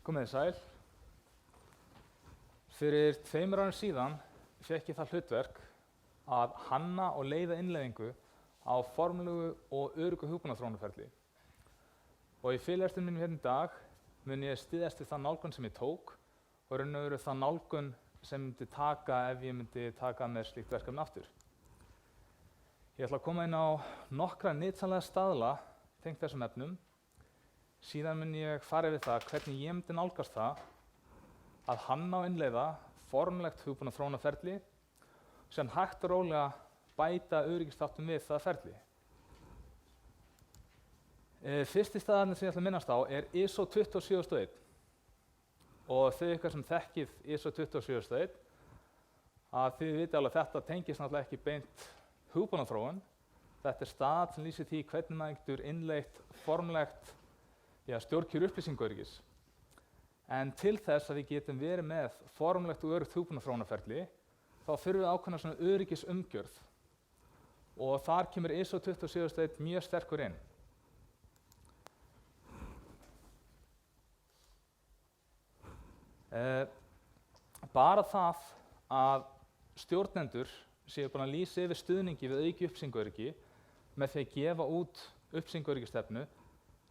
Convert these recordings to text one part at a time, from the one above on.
Komið þið sæl. Fyrir 2 árum síðan fékk ég það hlutverk að hanna og leiða innleiðingu á formlegu og öruggu hugbúnaðarþróunarferli. Og í fyrirlestrinum mínum hérna í dag mun ég styðjast við það nálgun sem ég tók og raun og veru það nálgun sem myndi taka ef ég myndi taka með slíkt verkefni aftur. Ég ætla að koma inn á nokkra nytsamlega staðla tengt þessum efnum. Síðan mun ég fara yfir það hvernig ég myndi nálgast það að hanna og innleiða formlegt hugbúnaðarþróunarferli sem hægt og rólega bæta öryggisþáttum við það ferli. Fyrsti staðarnir sem ég ætla að minnast á er ISO 27001 og þau ykkar sem þekkið ISO 27001 að þið vitið alveg að þetta tengist náttúrulega ekki beint hugbúnaðarþróun. Þetta er stað sem lýsir því hvernig maður getur innleitt formlegt stjórnkerfi upplýsingaöryggis. En til þess að við getum verið með formlegt og öruggt hugbúnaðarþróunarferli þá þurfum við ákveðna svona öryggisumgjörð og þar kemur ISO 27001 mjög sterkur inn. Bara það að stjórnendur séu búin að lýsa yfir stuðningi við aukið upplýsingaöryggi með því að gefa út upplýsingaöryggisstefnu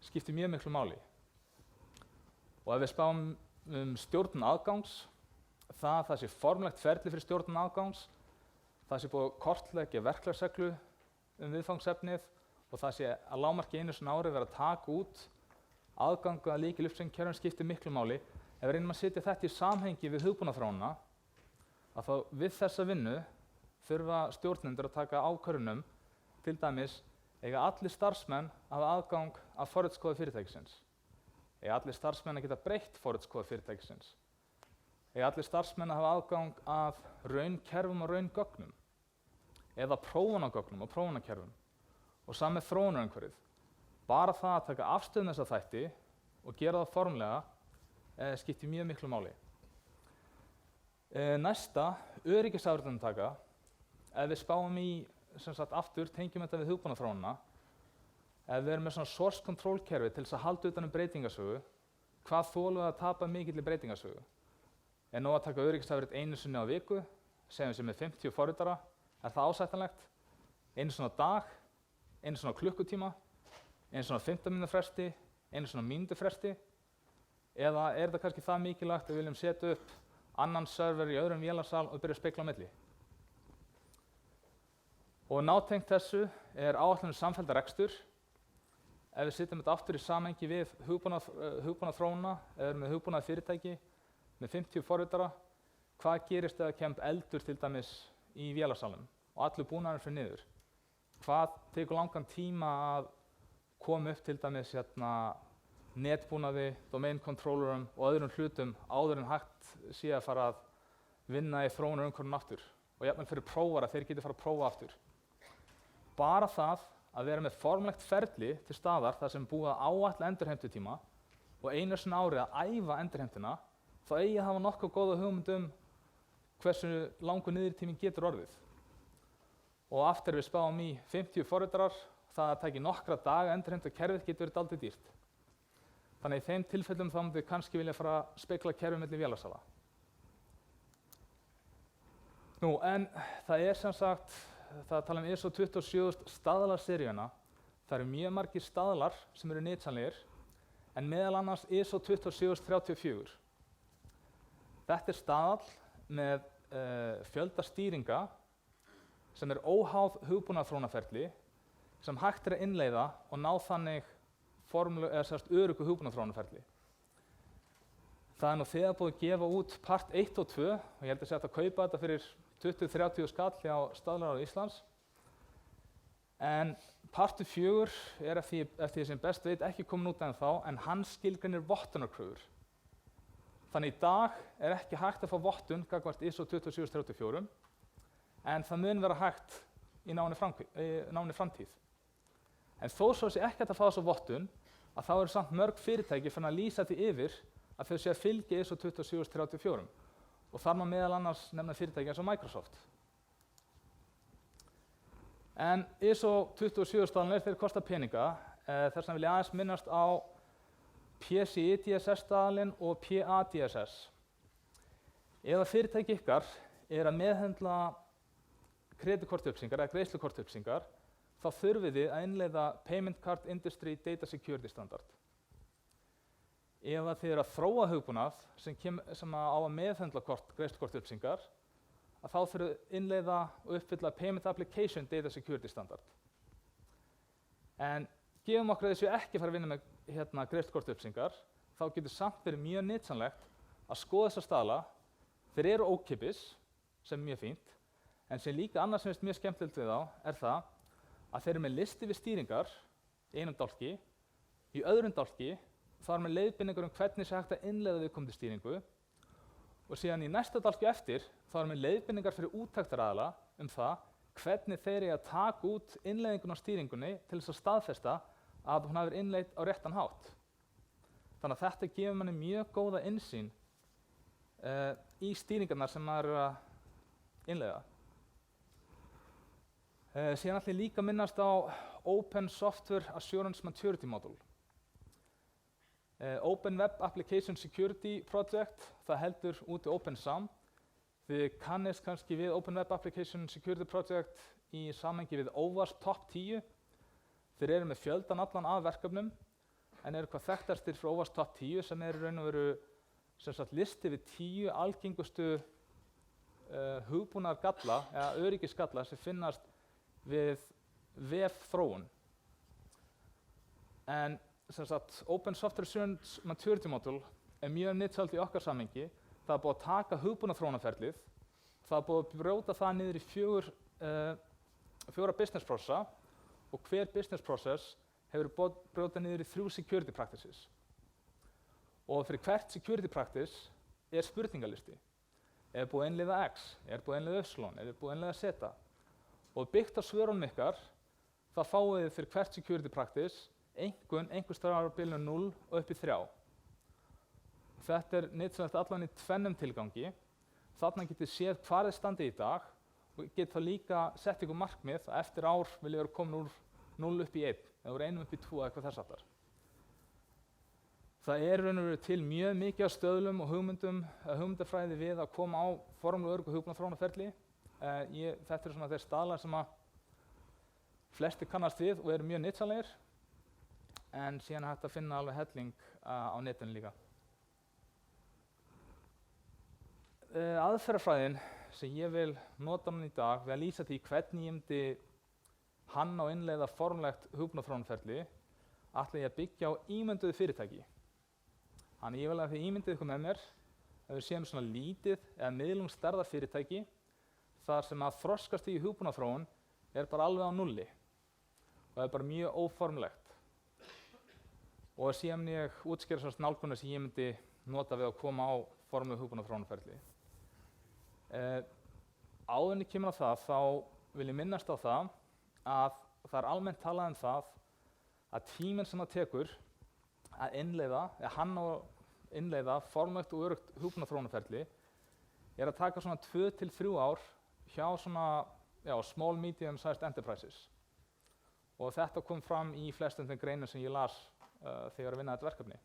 skiptir mjög miklu máli. Og ef við spáum stjórnun aðgangs, það sé formlegt ferli fyrir stjórnun aðgangs, það sé búið að kortleggja verklagsreglu viðfangsefnið og það sé að lágmarki einu sinni á ári vera að taka út aðgang að lykilupplýsingakerfum skiptir miklu máli. Ef við reynum að setja þetta í samhengi við hugbúnaðarþróunina, að þá við þessa vinnu þurfa stjórnendur að taka ákvörðun til dæmis eiga allir starfsmenn hafa aðgang að forritskoði fyrirtækisins. Eiga allir starfsmenn að geta breytt forritskoði fyrirtækisins. Eiga allir starfsmenn að hafa aðgang að raunkerfum og raungögnum. Eða prófunargögnum og prófunarkerfum. Og sama með þróunarumhverfið. Bara það að taka afstöðu þessa þætti og gera það formlega skiptir mjög miklu máli. Næsta, öryggisafritunartaka. Ef við spáum í aftur tengjum þetta við hugbúnaðarþróunina. Ef við erum með svona source control kerfi til þess að halda utan breytingasögu, hvað þolum við að tapa mikilli breytingasögu? Er nóg að taka öryggisafrit einu sinni á viku, segjum sem með 50 forritara, er það ásættanlegt? Einu sinni á dag, einu sinni á klukkutíma, einu sinni á 15 mínútna fresti, einu sinni á mínútu fresti? Eða er það kannski það mikilvægt að við viljum setja upp annan server í öðrum vélarsal og byrja að spegla á milli? Og nátengt þessu er áætlun samfellda rekstur. Ef við setjum þetta aftur í samhengi við hugbúnaðarþróunina eða með hugbúnaðarfyrirtæki með 50 forritara, hvað gerist ef það kemur eldur til dæmis í vélarsalnum og allur búnaðurinn fer niður? Hvað tekur langan tíma að koma upp til dæmis netbúnaði, domain controllerum og öðrum hlutum áður en hægt sé að fara að vinna í þróunarumhverfinu aftur og jafnvel fyrir prófara þeir geti fara að prófa aftur. Bara það að vera með formlegt ferli til staðar þar sem búið að áætla endurheimtutíma og einu sinni ári að æfa endurheimtuna, þá eigi að hafa nokkuð góða hugmynd hversu langur niðurtíminn getur orðið. Og aftur við spáum í 50 forritarar, það að taki nokkra daga endurheimta kerfið getur verið dálítið dýrt. Þannig í þeim tilfellum þá myndum við kannski vilja fara að spegla kerfið milli vélarsala. En það er sem sagt það að tala ISO 27000 staðlaseríuna. Það eru mjög margir staðlar sem eru nytsamlegir, en meðal annars ISO 27034. Þetta er staðall með fjölda stýringa sem er óháð hugbúnaðarþróunarferli sem hægt er að innleiða og ná þannig öruggu hugbúnaðarþróunarferli. Það er nú þegar búið að gefa út part 1 og 2 og ég held að sé hægt að kaupa þetta fyrir 20-30 skall hjá Staðlaráði Íslands. En partur 4 er eftir því sem best veit ekki komin út ennþá, en hann skilgreinir vottunarkröfur. Þannig í dag er ekki hægt að fá vottun gagnvart ISO 27034, en það mun vera hægt í náinni framtíð. En þó svo sé ekki hægt að fá þessu vottun, að þá eru samt mörg fyrirtæki fann að lýsa því yfir að þau sé að fylgja ISO 27034. Og þar má meðal annars nefna fyrirtæki eins og Microsoft. En ISO 27000 staðlarnir þeir kosta peninga, þess vegna vil ég aðeins minnast á PCI-DSS-staðalinn og PA-DSS. Ef að fyrirtæki ykkar er að meðhöndla kreditkortupplýsingar eða greiðslukortupplýsingar, þá þurfið þið að innleiða Payment Card Industry Data Security Standard. Ef að þið eru að þróa hugbúnað sem á að meðhöndla greiðslukortupplýsingar, þá þurfið að innleiða og uppfylla Payment Application Data Security Standard. En gefum okkur að þessu ekki fara að vinna með greiðslukortupplýsingar, þá getur samt verið mjög nytsamlegt að skoða þessa staðla. Þeir eru ókeypis, sem er mjög fínt, en sem líka annað sem finnst mjög skemmtilegt við þá er það að þeir eru með listi við stýringar í einum dálki, í öðrum dálki þá er með leiðbeiningar hvernig sé hægt að innleiða viðkomandi stýringu og síðan í næsta dálki eftir þá er með leiðbeiningar fyrir úttæktaraðila það hvernig þeir eiga að taka út innleiðingun á stýringunni til þess að staðfesta að hún hafi verið innleidd á réttan hátt. Þannig að þetta gefur manni mjög góða innsýn í stýringarnar sem maður er að innleiða. Síðan ætla ég líka að minnast á Open Software Assurance Maturity Module. Open Web Application Security Project, það heldur úti OpenSAM. Þið kannist kannski við Open Web Application Security Project í samhengi við OWASP Top 10. Þeir eru með fjöldan allan af verkefnum, en eru hvað þekktastir frá OWASP Top 10 sem er í raun og veru listi við 10 algengustu hugbúnaðar galla eða öryggisgalla sem finnast við vefþróun. En Open Software Assurance Maturity Module er mjög nytsamlegt í okkar samhengi. Það er búið að taka hugbúnaðarþróunarferlið, það er búið að brjóta það niður í fjóra business processa og hver business process hefur brjótað niður í 3 security practices. Og fyrir hvert security practice er spurningalisti. Er búið að innleiða X, er búið að innleiða Y, er búið að innleiða Z. Og byggt á svörunum ykkar, þá fáið þið fyrir hvert security practice einhvers staðar á bilinu 0 og upp í 3. Þetta er nytsamlegt allan í tvennum tilgangi. Þarna getið séð hvar þið standið í dag og getið þá líka sett ykkur markmið að eftir ár viljið vera komin úr 0 upp í 1 eða úr 1 upp í 2 eða eitthvað þess háttar. Það er raun og veru til mjög mikið af stöðlum og hugmyndafræði við að koma á formlega öruggu hugbúnaðarþróunarferli. Þetta eru svona þeir staðlar sem að flestir kannast við og eru mjög nytsamlegir, en síðan er hægt að finna alveg helling á netinu líka. Aðferðafræðin sem ég vil nota núna í dag við að lýsa því hvernig ég myndi hanna og innleiða formlegt hugbúnaðarþróunarferli ætla ég að byggja á ímynduðu fyrirtæki. Þannig ég vil að þið ímyndið ykkur með mér að við séum svona lítið eða miðlungsstærðar fyrirtæki þar sem að þroskast í hugbúnaðarþróun er bara alveg á nulli og er bara mjög óformlegt. Og síðan ég útskýra svona nálgunina sem ég myndi nota við að koma á formlegu hugbúnaðarþróunarferli. Áður en ég kemur á það, þá vil ég minnast á það að það er almennt talað það að tíminn sem það tekur að innleiða, eða hanna og innleiða formlegt og öruggt hugbúnaðarþróunarferli er að taka svona 2 til 3 ár hjá svona small medium sized enterprises. Og þetta kom fram í flestum þeim greinum sem ég las þegar ég var að vinna þetta verkefni.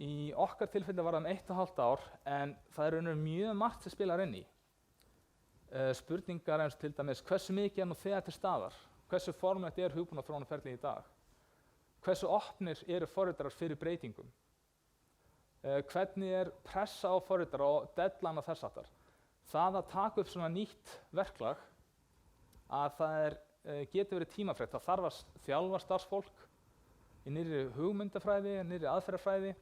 Í okkar tilfelli var það 1,5 ár, en það er raunverulega mjög margt sem spilar inn í. Spurningar eins til dæmis hversu mikið er nú þegar til staðar, hversu formlegt er hugbúnaðarþróunarferli í dag, hversu opnir eru forritarar fyrir breytingum, hvernig er pressa á forritara og deadline og þess háttar. Það að taka upp svona nýtt verklag að það getur verið tímafrekt. Það þarf að þjálfa starfsfólk í nýrri hugmyndafræði, nýrri aðferðafræði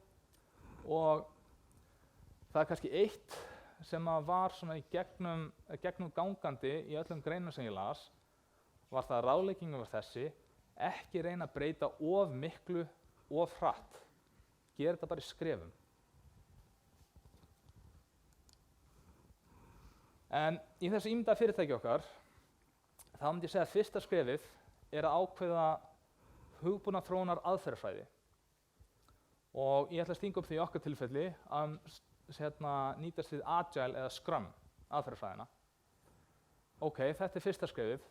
og það er kannski eitt sem var svona í gegnum gangandi í öllum greinum sem ég las var það að ráðleggingin var þessi: ekki reyna að breyta of miklu, of hratt. Gera þetta bara í skrefum. En í þessu ímyndaða fyrirtæki okkar, þá myndi ég segja að fyrsta skrefið er að ákveða hugbúnaðarþróunar aðferðafræði. Og ég ætla að stinga upp því í okkar tilfelli að nýtast við Agile eða Scrum aðferðafræðina. Ok, þetta er fyrsta skrefið.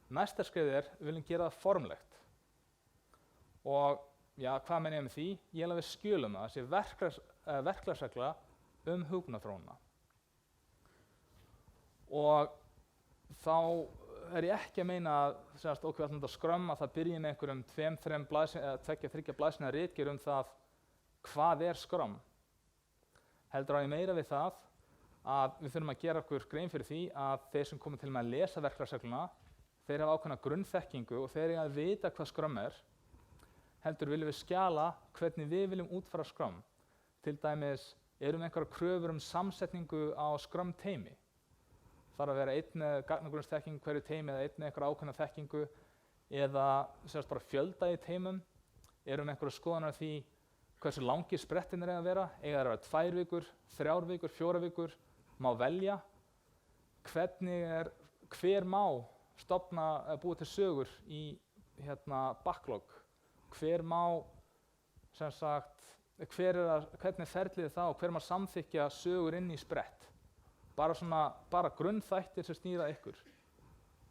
Næsta skrefið við viljum gera það formlegt. Og Já, hvað menn ég með því? Ég vil að við skjölum það, þessi verklagsregla hugbúnaþróunina. Og þá er ég ekki að meina að við ætlum að Scrum að það byrji með einhverjum 2-3 blaðsíðna ritgerð það hvað er Scrum. Heldur á ég meira við það að við þurfum að gera okkur grein fyrir því að þeir sem koma til með að lesa verklagsregluna, þeir hafa ákveðna grunnþekkingu og þeir eiga að vita hvað Scrum er. Heldur viljum við skjala hvernig við viljum útfæra Scrum. Til dæmis erum einhverjar kröfur samsetningu á Scrum teymi. Þarf að vera einn með gagnagrunnsþekkingu hverju teymi eða einn með einhverja ákveðna þekkingu eða bara fjölda í teymum. Erum einhverjar skoðanar því hversu langir sprettinir eiga að vera. Eiga að vera 2 vikur, 3 vikur, 4 vikur. Má velja. Hver má búa til sögur í backlog. Hver má, hvernig ferlið það og hver má samþykkja sögur inn í sprett. Bara grunnþættir sem snýra ykkur.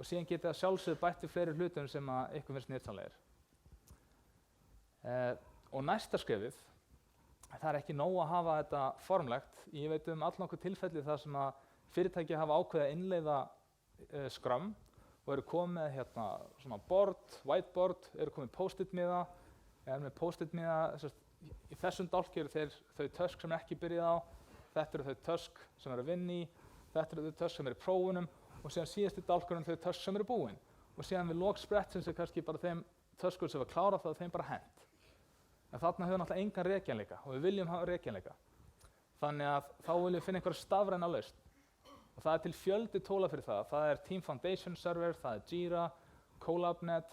Og síðan getið að sjálfsögðu bætt við fleiri hlutum sem ykkur finnst nytsamlegir. Og næsta skrefið, það er ekki nóg að hafa þetta formlegt. Ég veit allnokkuð tilfelli þar sem að fyrirtæki hafa ákveðið að innleiða Scrum og eru komið svona board, whiteboard, eru komið post-it-miða, með post-it-miða, í þessum dálki eru þau tösk sem ekki byrjað á, þetta eru þau tösk sem eru að vinna í, þetta eru þau tösk sem eru í prófunum og síðan síðasti dálkurinn þau tösk sem eru búin. Og síðan við lok sprettsins kannski bara þeim töskur sem var klárað það þeim bara hent. En þarna höfum náttúrulega engan rekjanleika og við viljum hafa rekjanleika. Þannig að þá viljum við finna einhverja stafræna lausn. Og það er til fjöldi tóla fyrir það. Það er Team Foundation Server, það er Jira, CollabNet.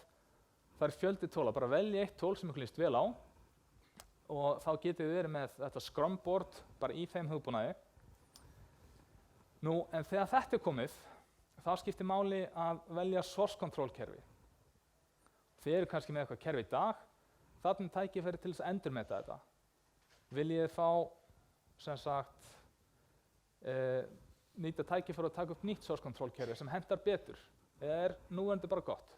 Það er fjöldi tóla. Bara velja eitt tól sem ykkur líst vel á og þá getið við verið með þetta Scrum board bara í þeim hugbúnaði. En þegar þetta er komið, þá skiptir máli að velja source control kerfi. Þið eru kannski með eitthvað kerfi í dag, þarna er tækifæri til þess að endurmeta þetta. Viljið fá, nýta tækifæri að taka upp nýtt source control kerfi sem hentar betur, eða núverandi bara gott.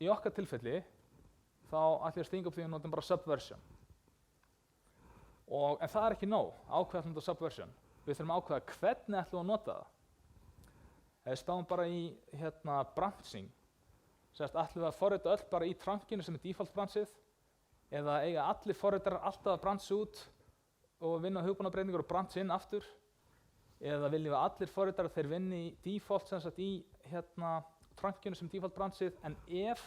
Í okkar tilfelli, þá ætlum ég að stinga upp því að notum bara Subversion. En það er ekki nóg, ákveða ætlum þetta Subversion. Við þurfum að ákveða hvernig ætlum við að nota það. Ef við spáum bara í branching, ætlum við að forrita öll bara í trankinu sem er default branchið, eða eiga allir forritarar alltaf að brancha út og vinna hugbúnaðarbreytingar og brancha inn aftur, eða viljum við að allir forritarar þeir vinni í default í trankinu sem default branchið, en ef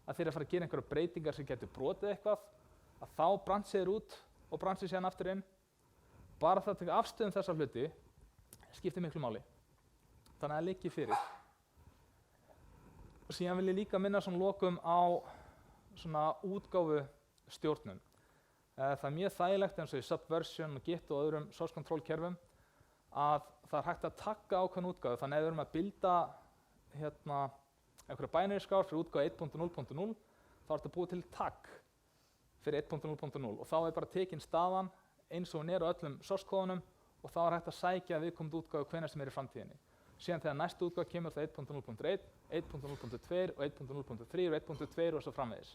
að þeir að fara að gera einhverjar breytingar sem getur brotið eitthvað, að þá branchið þeir út og branchið síðan aftur inn. Bara það að taka afstöðum þessa hluti skiptir miklu máli. Þannig að það liggi fyrir. Og síðan vil ég líka minna svona lokum á svona útgáfustjórnun. Það er mjög þægilegt eins og í Subversion og Git og öðrum source control kerfum að það er hægt að tagga ákveðna útgáfu. Þannig að ef við erum að bilda einhverja binary skál fyrir útgáfu 1.0.0 þá er þetta búið til tagg fyrir 1.0.0 og þá er bara tekin staðan eins og hún er á öllum source kóðunum og þá er hægt að sækja viðkomandi útgáfu hvenær sem er í framtíðinni. Síðan þegar næsta útgáfa kemur það 1.0.1, 1.0.2 og 1.0.3 og 1.2 og svo framvegis.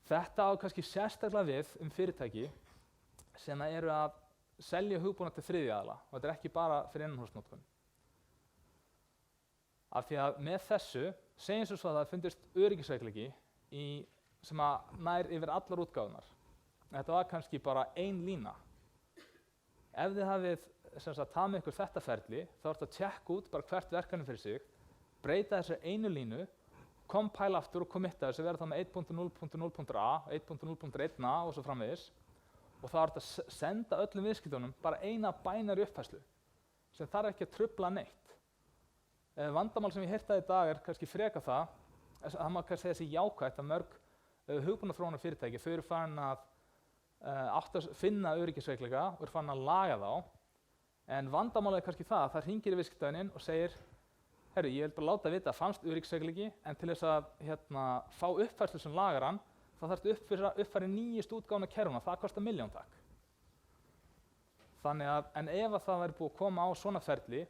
Þetta á kannski sérstaklega við fyrirtæki sem eru að selja hugbúnað til þriðja aðila og þetta er ekki bara fyrir innanhúsnotkun. Af því að með þessu, segjum svo að það fundist öryggisveikleiki sem að nær yfir allar útgáfunar. Þetta var kannski bara ein lína. Ef þið hafið tafið með ykkur þetta ferli, þá ertu að tjekka út bara hvert verkefni fyrir sig, breyta þessari einu línu, compile aftur og committa þessu, vera þá með 1.0.0.a, 1.0.1a og svo framvegis. Og þá ertu að senda öllum viðskiptunum bara eina binary uppfærslu, sem þarf ekki að trufla neitt. Vandamál sem ég heyrtaði í dag er kannski freka það má kannski segja þessi jákvætt að mörg hugbúnaðarþróunar fyrirtæki, þau eru farin að finna öryggisveikleika og eru farin að laga þá. En vandamálið er kannski það hringir í viðskiptavininn og segir herru, ég vil bara láta vita að fannst öryggisveikleiki, en til þess að fá uppfærslu sem lagar hann, þá þarftu að uppfæra nýjustu útgáfuna kerfuna, það kostar milljón takk. Þannig að, en ef það væri búið að koma á svona ferli,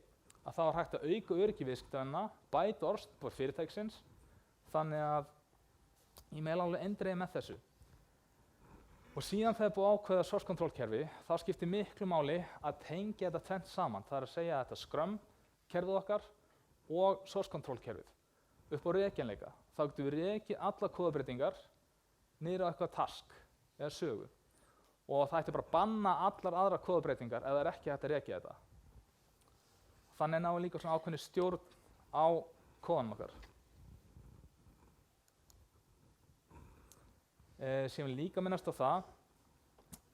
að þá er hægt að auka öryggi viðskiptavinna, bæta orðspor fyrirtækisins, þannig að ég meðal alveg eindregið með þessu. Og síðan þegar búið að ákveða source control kerfi, þá skiptir miklu máli að tengja þetta tvennt saman. Það að segja þetta Scrum kerfið okkar og source control kerfið upp á rekjanleika. Þá getum við rekið alla kóðabreytingar niður á eitthvað task eða sögu. Og það ætti bara að banna allar aðrar kóðabreytingar ef það er ekki hægt að rekja þetta. Þannig náum við líka svona ákveðni stjórn á kóðanum okkar. Sem við líka minnast á það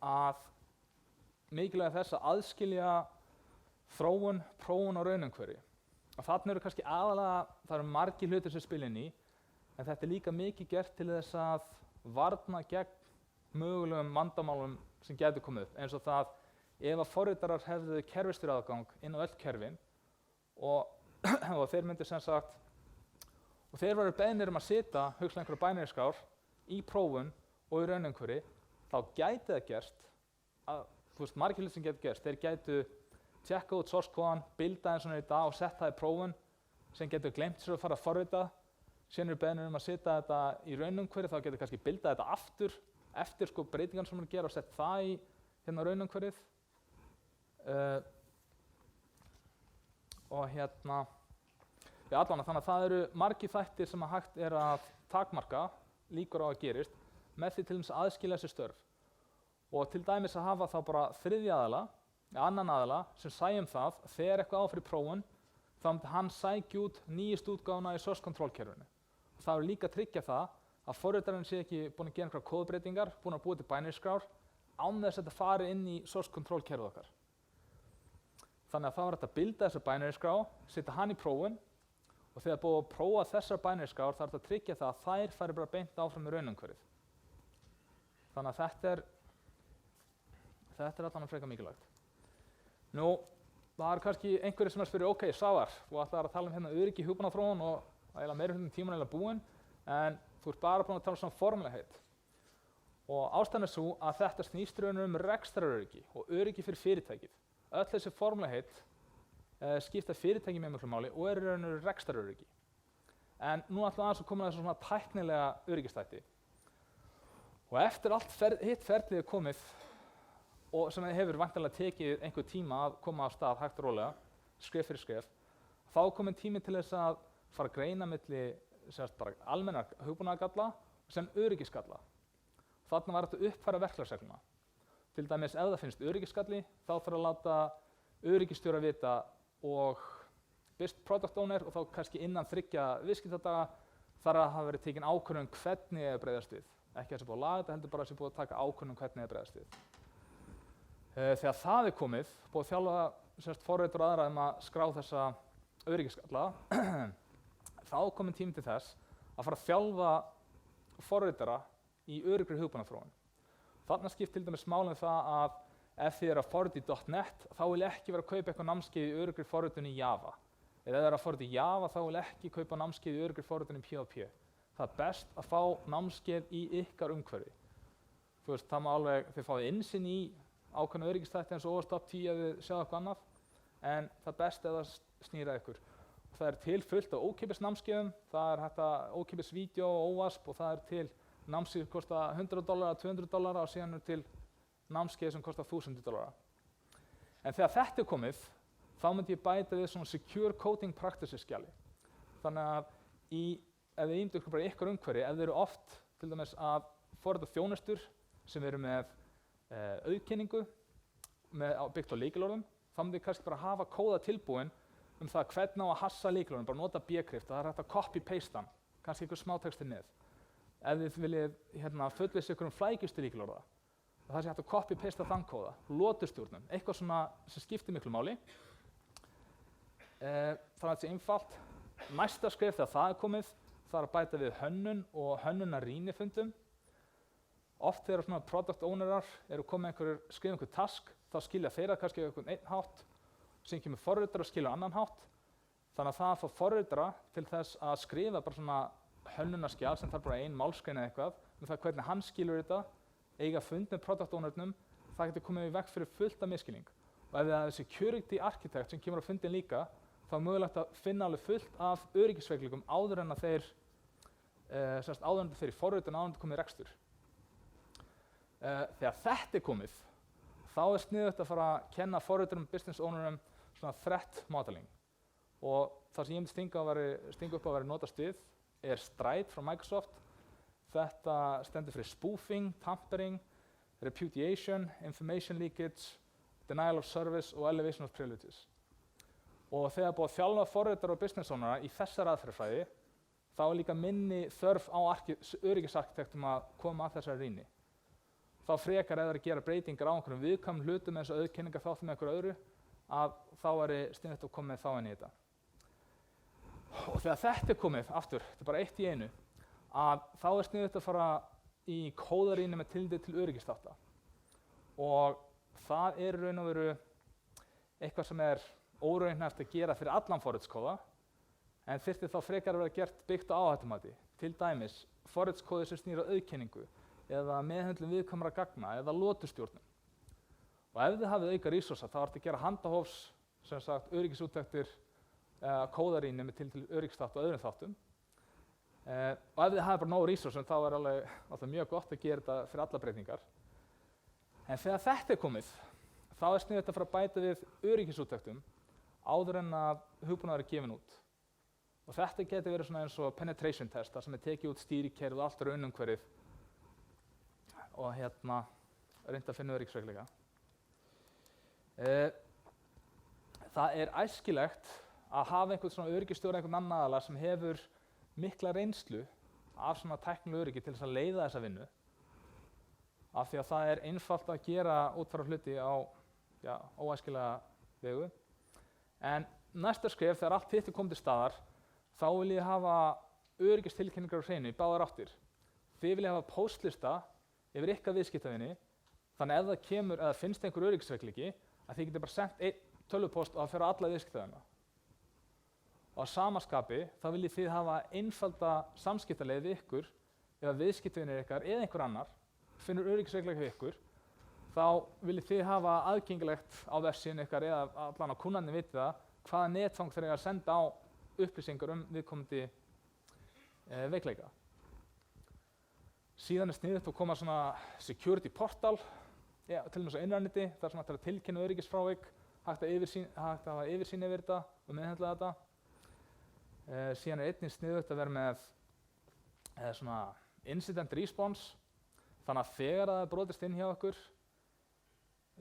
að mikilvægt þess að aðskilja þróun, prófun og raunumhverfi. Og þarna eru kannski aðalega, það eru margir hlutir sem spila inn í, en þetta er líka mikið gert til þess að varna gegn mögulegum vandamálum sem getur komið upp, eins og það ef að forritarar hefðu kerfisstýriaðgang inn á öll kerfin og þeir myndu sem sagt, og þeir varu beðnir að setja hugsanlega einhverja binary-skrár í prófun og í raunumhverfi, þá gæti það gerst að, margir hlutir sem getur gerst, þeir gætu tjekka út source kóðan, bilda eins og í dag og setja það í prófun, sem getur gleymt sér að fara að forrita, síðan eru beðnir að setja þetta í raunumhverfi, þá getur kannski bildað þetta aftur, eftir breytingan sem maður gera og setja það í raunumhverfið. Og allavega, þannig að það eru margir þættir sem að hægt er að takmarka líkur á að gerist með því til þess að aðskilja þessi störf. Og til dæmis að hafa þá bara þriðja aðila, annan aðila sem sæjum það þegar eitthvað á fyrir prófun, þá myndi hann sækja út nýjust útgáfuna í source control kerfinu. Og það er líka að tryggja það að forritarinn sé ekki búinn að gera einhverjar kóðbreytingar, búinn að búa til binary-skrár, án þess að þetta fari inn í source control kerfið okkar. Þannig að þá er þetta að bilda þessa binary-skrá, setja hann í prófun, og þegar búið að prófa þessar binary-skrár, það er að tryggja það að þær fari bara beint áfram í raunumhverfið. Þannig að þetta er allan frekar mikilvægt. Nú, það er kannski einhverjir sem er að spyrja, ok, Svavar, þú ætlar að tala um öryggi í hugbúnaðarþróun og eiginlega meiri hlutum tíman eiginlega búinn, en þú ert bara búinn að tala um formulegheit. Og ástæðan er sú að þetta snýst raunum rekstraröryggi og öryggi fyrir fyrirtækið. Öll þessi formulegheit skipta fyrirtæki með miklu máli og eru raunum rekstraröryggi. En nú ætlum við aðeins að koma að þessu svona tæknilega öryggistætti. Og eftir allt hitt ferlið er komið, og sem hefur væntanlega tekið einhver tíma að koma af stað hægt og rólega, skref fyrir skref, þá er kominn tími til þess að fara að greina milli bara almennar hugbúnaðargalla sem öryggisgalla. Þarna var þetta að uppfæra verklagsregluna. Til dæmis ef það finnst öryggisgalli, þá þarf að láta öryggisstjóra vita og product owner, og þá kannski innan 3 viðskiptadaga þarf að hafa verið tekin ákvörðun hvernig eigi að bregðast við. Ekki að sé búið að laga þetta, heldur bara að sé búið að taka ákvörðun hvernig eigi að bregðast við. Þegar það er komið, búið að þjálfa forritar og aðra að skrá þessa öryggisgalla, þá er kominn tími til þess að fara að þjálfa forritara í öryggri hugbúnaðarþróun. Þarna skipt til dæmis máli það að ef þið eru að forrita í .NET, þá vil ég ekki vera að kaupa eitthvað námskeið í öryggri forritun í Java. Eða ef þið eru að forrita í Java, þá vil ég ekki kaupa námskeið í öryggri forritun í PHP. Það er best að fá námskeið í ykkar umhverfi. Það má alveg, þið fáið innsýn í ákveðna öryggisþætti eins og OWASP 10 ef þið sjáðu eitthvað annað, en það er best ef það snýra ykkur. Það er til fullt af ókeypis námskeiðum, það er hægt að ókeypis vídeo og OWASP, og það er til námskeið sem kosta $100, $200 og síðan er til námskeið sem kosta $1000. En þegar þetta er komið, þá myndi ég bæta við svona Secure Coding Practices skjali. Þannig að ef þið ímynduð ykkur bara ykkar umhverfi, ef þið eru oft til dæmis að forrita þjónustur sem eru með auðkenningu byggt á lykilorðum, þá myndi ég kannski bara hafa kóða tilbúinn það hvernig á að hassa lykilorðin, bara nota bkrypt, það er hægt að copy-paste hann, kannski einhver smátexti niður. Ef þið viljið fullvissa ykkur flækjustu lykilorða, það sé hægt að copy-pasta þann kóða, lotustjórnum, eitthvað svona sem skiptir miklu máli. Það er þetta einfalt. Næsta skref þegar það er komið, það er að bæta við hönnun og hönnunarrýnifundum. Oft þegar svona product ownerar eru komið skrifa einhver task, þá skilja þeirra kannski einhvern einn hátt, sem kemur forritara og skilja annan hátt. Þannig að það að fá forritara til þess að skrifa bara svona hönnunarskjal sem þarf bara ein málsgrein eða eitthvað, með það hvernig hann skilur þetta, eiga fund með product ownernum, það getur komið í veg fyrir fullt af misskilning. Og ef það er security architect sem kemur á fundin líka, þá er mögulegt að finna alveg fullt af öryggisreglum áður en að þeir áður en þetta fer í forritun, áður en þetta komið í rekstur. Þegar þetta er komið, þá er sniðugt að fara að kenna forriturum, business ownerum svona threat modeling. Og það sem ég myndi stinga upp að vera notast við er Stride frá Microsoft. Þetta stendur fyrir spoofing, tampering, repudiation, information leakage, denial of service og elevation of privileges. Og þegar búið að þjálfa forritara og business ownera í þessar aðferðafræði, þá er líka minni þörf á öryggisarkitektum að koma að þessari rýni. Þá frekar ef það er að gera breytingar á einhverjum viðkvæmum hlutum eins og auðkenningarþáttum með einhverju öðru, að þá væri sniðugt að koma með þá inn í þetta. Og þegar þetta er komið, aftur, þetta er bara eitt í einu, að þá er sniðugt að fara í kóðarýni með tilliti til öryggisþátta. Og það er raun og veru eitthvað sem er óraunhæft að gera fyrir allan forritskóða, en þyrfti þá frekar að vera gert byggt á áhættumati. Til dæmis forritskóði sem snýr að auðkenningu, eða meðhöndlun viðkvæmra gagna, eða lotustjórnun. Og ef þið hafið auka resursa, þá ertu að gera handahófs, sem sagt, öryggisúttektir, kóðarýni með til öryggisþátt og öðrum þáttum. Og ef þið hafið bara nóg resursum, þá er alveg mjög gott að gera þetta fyrir alla breytingar. En þegar þetta er komið, þá er sniðugt að fara að bæta við öryggisúttektum áður en að hugbúnaður er gefinn út. Og þetta getur verið svona eins og penetration test, þar sem er tekið út stýrikerfið og allt raunumhverfið og reynt að finna öryggisveikleika. Það er æskilegt að hafa einhvern svona öryggisstjóra, einhvern annan aðila sem hefur mikla reynslu af svona tæknilegu öryggi til þess að leiða þessa vinnu. Af því að það er einfalt að gera útfæra hluti á óæskilega vegu. En næsta skref, þegar allt hitt er komið til staðar, þá vil ég hafa öryggistilkynningar á hreinu í báðar áttir. Þið viljið hafa póstlista yfir ykkar viðskiptavini, þannig ef það kemur, eða finnst einhver öryggisveikleiki, að þið getur bara sendt einn tölvupóst og það fer á alla viðskiptavina. Og á sama skapi, þá viljið þið hafa einfalda samskiptaleið við ykkur, eða viðskiptavinir ykkar, eða einhver annar, finnur öryggisveikleika við ykkur, þá viljið þið hafa aðgengilegt á vefsíðunni ykkar, eða allan á kunnarnir vitið það, hvaða netfang þeir eiga að senda á upplýsingar viðkomandi veikleika. Síðan er sniðugt að koma svona security portal, til dæmis á innræniti, þar sem hægt er að tilkynna öryggisfrávik, hægt að hafa yfirsýn yfir þetta og meðhöndla þetta. Síðan er einnig sniðugt að vera með svona incident response, þannig að þegar það er brotist inn hjá okkur,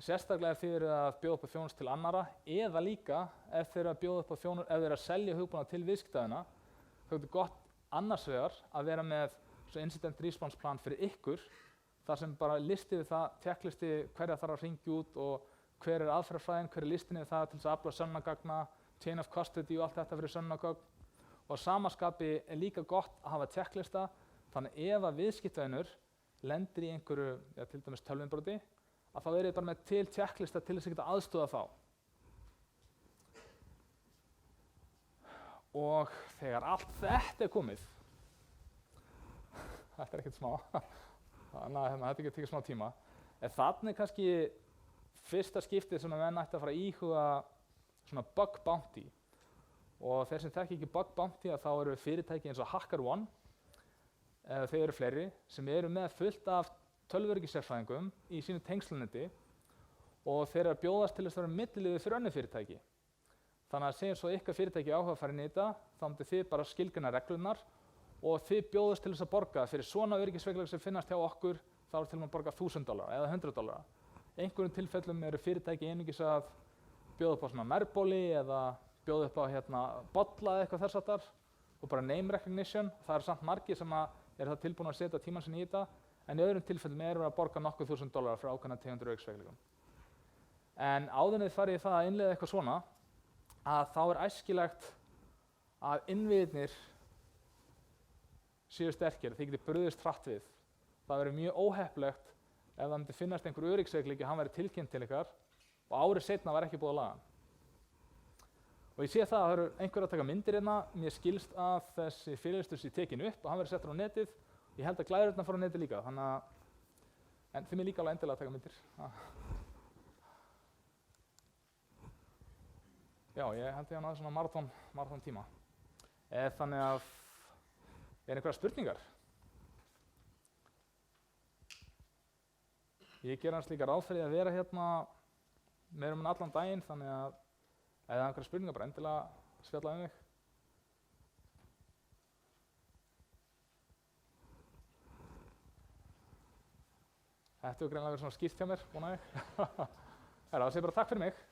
sérstaklega ef þið eru að bjóða upp á þjónustu til annarra, eða líka ef þið eru að bjóða upp á þjónustu, ef þið eru að selja hugbúnað til viðskiptavina, þá er gott annars vegar að vera með incident response plan fyrir ykkur, þar sem bara listi við það, checklisti hverja þarf að hringja út og hver er aðferðafræðin, hver er listin yfir það til þess að afla sönnunargagna, chain of custody og allt þetta fyrir sönnunargögn. Og að sama skapi er líka gott að hafa checklista, þannig ef að viðskiptavinur lendir í einhverju, til dæmis tölvunbroti, að þá er þið bara með til checklista til þess að geta aðstoða þá. Og þegar allt þetta er komið, þetta er ekkert smá, þannig að þetta getur tekið smá tíma, en þannig kannski fyrsta skiptið sem menn ætti að fara að íhuga svona bug bounty. Og þeir sem þekki ekki bug bounty, þá eru fyrirtæki eins og HackerOne, þau eru fleiri, sem eru með fullt af tölvuöryggissérfræðingum í sínu tengslanetti og þeir eru að bjóðast til þess að vera milliliður fyrir önnur fyrirtæki. Þannig að segjum svo ykkar fyrirtæki áhuga að fara inn í þetta, þá myndu þið bara skilgreina reglurnar og þið bjóðast til þess að borga fyrir svona öryggisveikleika sem finnast hjá okkur, þá er til að borga $1.000 eða $100. Einhverjum tilfellum eru fyrirtæki einungis að bjóða upp á svona nærbóli eða bjóða upp á bolla eða eitthvað þess háttar og bara name recognition. Það eru samt margir sem eru það tilbúin að setja tímann sinni í þetta, en í öðrum tilfellum eru að borga nokkuð $1.000 fyrir ákveðna tegundir öryggisveikleikum. En áður en þið farið í það að innleiða eitthvað svona, að þá er æskilegt að innviðirnir séu sterkir, þið getið brugðist hratt við. Það verður mjög óheppilegt ef það myndi finnast einhver öryggisveikleiki, hann verður tilkynnt til ykkar og árið seinna var ekki búið að laga hann. Og ég sé það að það eru einhverjir að taka myndir hérna, mér skilst að þessi fyrirlestur sé tekin upp og hann verður settur á netið. Ég held að glæðurinn fara á netið líka, þannig að, en þið mér líka alveg endilega að taka myndir. Já, ég held ég hann aðeins svona marathon tíma. Þannig að Er einhverjar spurningar? Ég ger hans líka ráð fyrir að vera hérna meira um allan daginn, þannig að ef það er einhverjar spurningar, bara endilega spjalla um mig. Þetta hefur greinilega verið svona skýrt hjá mér, vona ég. Það sé bara takk fyrir mig.